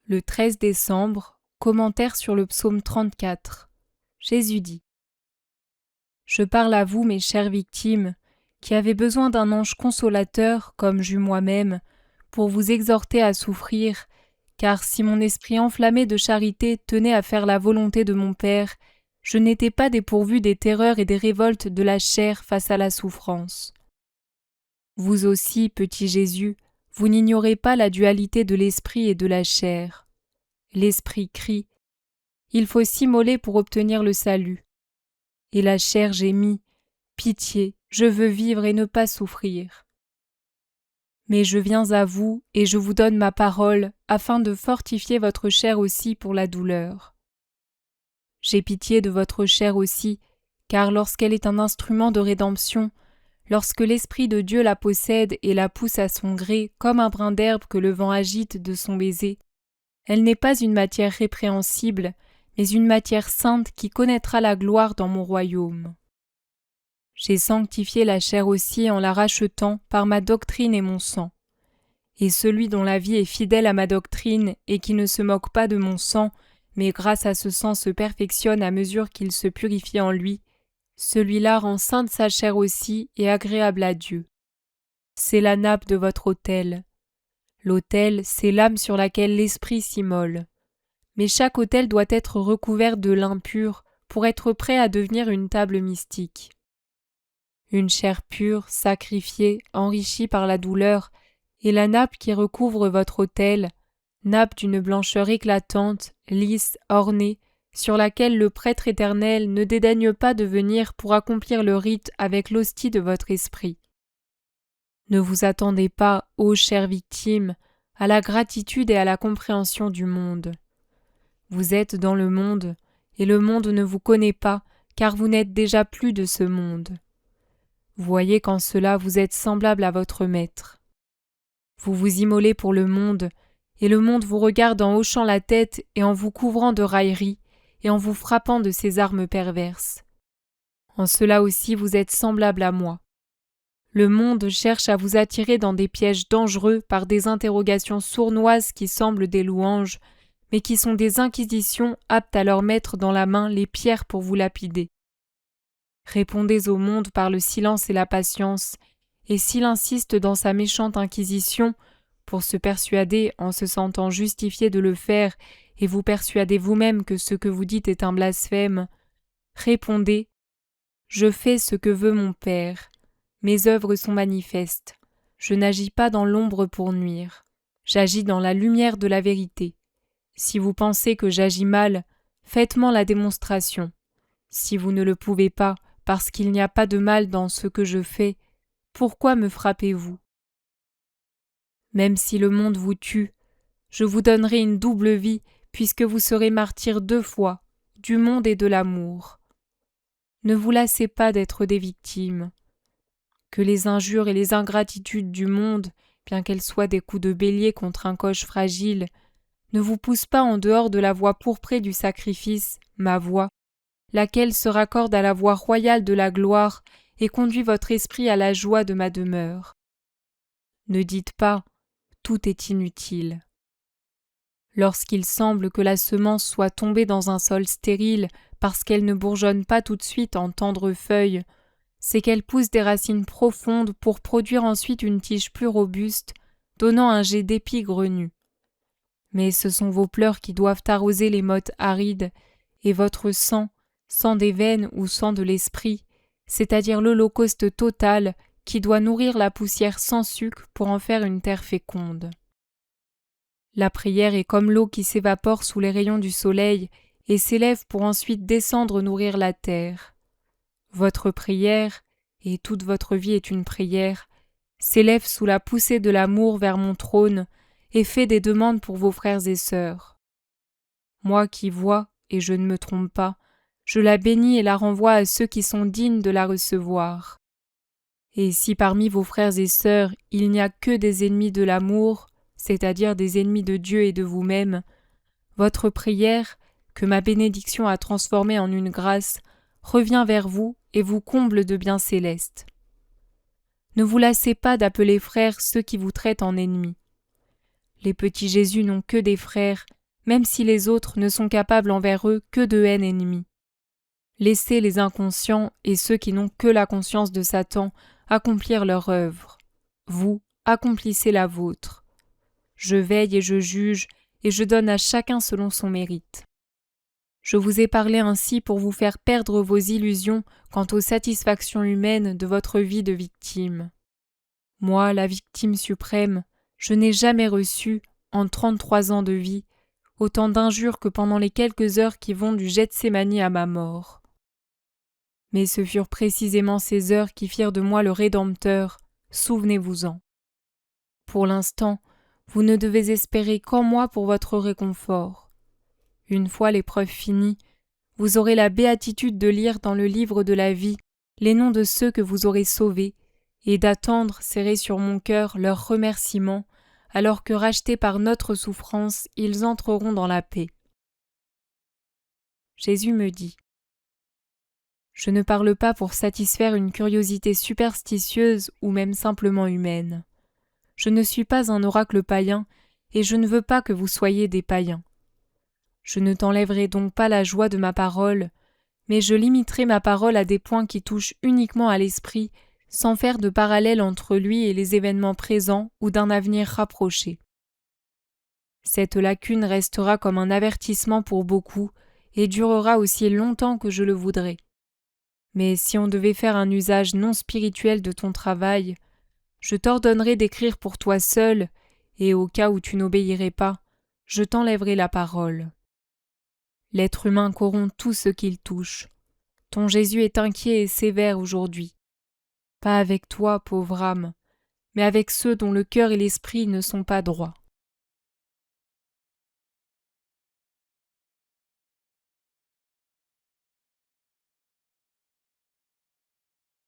Le 13 décembre, commentaire sur le psaume 34. Jésus dit : Je parle à vous, mes chères victimes, qui avez besoin d'un ange consolateur, comme j'eus moi-même, pour vous exhorter à souffrir, car si mon esprit enflammé de charité tenait à faire la volonté de mon Père, je n'étais pas dépourvu des terreurs et des révoltes de la chair face à la souffrance. Vous aussi, petit Jésus, vous n'ignorez pas la dualité de l'esprit et de la chair. L'esprit crie : il faut s'immoler pour obtenir le salut. Et la chair gémit : pitié, je veux vivre et ne pas souffrir. Mais je viens à vous et je vous donne ma parole afin de fortifier votre chair aussi pour la douleur. J'ai pitié de votre chair aussi, car lorsqu'elle est un instrument de rédemption, lorsque l'Esprit de Dieu la possède et la pousse à son gré comme un brin d'herbe que le vent agite de son baiser, elle n'est pas une matière répréhensible, mais une matière sainte qui connaîtra la gloire dans mon royaume. J'ai sanctifié la chair aussi en la rachetant par ma doctrine et mon sang. Et celui dont la vie est fidèle à ma doctrine et qui ne se moque pas de mon sang, mais grâce à ce sang se perfectionne à mesure qu'il se purifie en lui, celui-là rend sainte sa chair aussi et agréable à Dieu. C'est la nappe de votre autel. L'autel, c'est l'âme sur laquelle l'esprit s'immole. Mais chaque autel doit être recouvert de lin pur pour être prêt à devenir une table mystique. Une chair pure, sacrifiée, enrichie par la douleur, et la nappe qui recouvre votre autel, nappe d'une blancheur éclatante, lisse, ornée, sur laquelle le prêtre éternel ne dédaigne pas de venir pour accomplir le rite avec l'hostie de votre esprit. Ne vous attendez pas, ô chères victimes, à la gratitude et à la compréhension du monde. Vous êtes dans le monde, et le monde ne vous connaît pas, car vous n'êtes déjà plus de ce monde. Voyez qu'en cela vous êtes semblable à votre Maître. Vous vous immolez pour le monde, et le monde vous regarde en hochant la tête et en vous couvrant de railleries, et en vous frappant de ses armes perverses. En cela aussi vous êtes semblable à moi. Le monde cherche à vous attirer dans des pièges dangereux par des interrogations sournoises qui semblent des louanges, mais qui sont des inquisitions aptes à leur mettre dans la main les pierres pour vous lapider. Répondez au monde par le silence et la patience, et s'il insiste dans sa méchante inquisition, pour se persuader en se sentant justifié de le faire et vous persuader vous-même que ce que vous dites est un blasphème, répondez : je fais ce que veut mon Père. Mes œuvres sont manifestes. Je n'agis pas dans l'ombre pour nuire. J'agis dans la lumière de la vérité. Si vous pensez que j'agis mal, faites-m'en la démonstration. Si vous ne le pouvez pas, parce qu'il n'y a pas de mal dans ce que je fais, pourquoi me frappez-vous ? Même si le monde vous tue, je vous donnerai une double vie, puisque vous serez martyrs 2 fois, du monde et de l'amour. Ne vous lassez pas d'être des victimes. Que les injures et les ingratitudes du monde, bien qu'elles soient des coups de bélier contre un coche fragile, ne vous poussent pas en dehors de la voie pourprée du sacrifice, ma voix, laquelle se raccorde à la voie royale de la gloire et conduit votre esprit à la joie de ma demeure. Ne dites pas : tout est inutile. Lorsqu'il semble que la semence soit tombée dans un sol stérile parce qu'elle ne bourgeonne pas tout de suite en tendres feuilles, c'est qu'elle pousse des racines profondes pour produire ensuite une tige plus robuste, donnant un jet d'épis grenus. Mais ce sont vos pleurs qui doivent arroser les mottes arides, et votre sang, sang des veines ou sang de l'esprit, c'est-à-dire l'holocauste total qui doit nourrir la poussière sans sucre pour en faire une terre féconde. La prière est comme l'eau qui s'évapore sous les rayons du soleil et s'élève pour ensuite descendre nourrir la terre. Votre prière, et toute votre vie est une prière, s'élève sous la poussée de l'amour vers mon trône et fait des demandes pour vos frères et sœurs. Moi qui vois, et je ne me trompe pas, je la bénis et la renvoie à ceux qui sont dignes de la recevoir. Et si parmi vos frères et sœurs il n'y a que des ennemis de l'amour, c'est-à-dire des ennemis de Dieu et de vous-même, votre prière, que ma bénédiction a transformée en une grâce, revient vers vous et vous comble de biens célestes. Ne vous lassez pas d'appeler frères ceux qui vous traitent en ennemis. Les petits Jésus n'ont que des frères, même si les autres ne sont capables envers eux que de haine ennemie. Laissez les inconscients et ceux qui n'ont que la conscience de Satan accomplir leur œuvre. Vous, accomplissez la vôtre. Je veille et je juge, et je donne à chacun selon son mérite. Je vous ai parlé ainsi pour vous faire perdre vos illusions quant aux satisfactions humaines de votre vie de victime. Moi, la victime suprême, je n'ai jamais reçu, en 33 ans de vie, autant d'injures que pendant les quelques heures qui vont du Gethsémani à ma mort. Mais ce furent précisément ces heures qui firent de moi le Rédempteur, souvenez-vous-en. Pour l'instant, vous ne devez espérer qu'en moi pour votre réconfort. Une fois l'épreuve finie, vous aurez la béatitude de lire dans le livre de la vie les noms de ceux que vous aurez sauvés et d'attendre, serrés sur mon cœur, leurs remerciements, alors que rachetés par notre souffrance, ils entreront dans la paix. Jésus me dit : Je ne parle pas pour satisfaire une curiosité superstitieuse ou même simplement humaine. Je ne suis pas un oracle païen et je ne veux pas que vous soyez des païens. Je ne t'enlèverai donc pas la joie de ma parole, mais je limiterai ma parole à des points qui touchent uniquement à l'esprit, sans faire de parallèle entre lui et les événements présents ou d'un avenir rapproché. Cette lacune restera comme un avertissement pour beaucoup et durera aussi longtemps que je le voudrai. Mais si on devait faire un usage non spirituel de ton travail, je t'ordonnerai d'écrire pour toi seul, et au cas où tu n'obéirais pas, je t'enlèverai la parole. L'être humain corrompt tout ce qu'il touche. Ton Jésus est inquiet et sévère aujourd'hui. Pas avec toi, pauvre âme, mais avec ceux dont le cœur et l'esprit ne sont pas droits.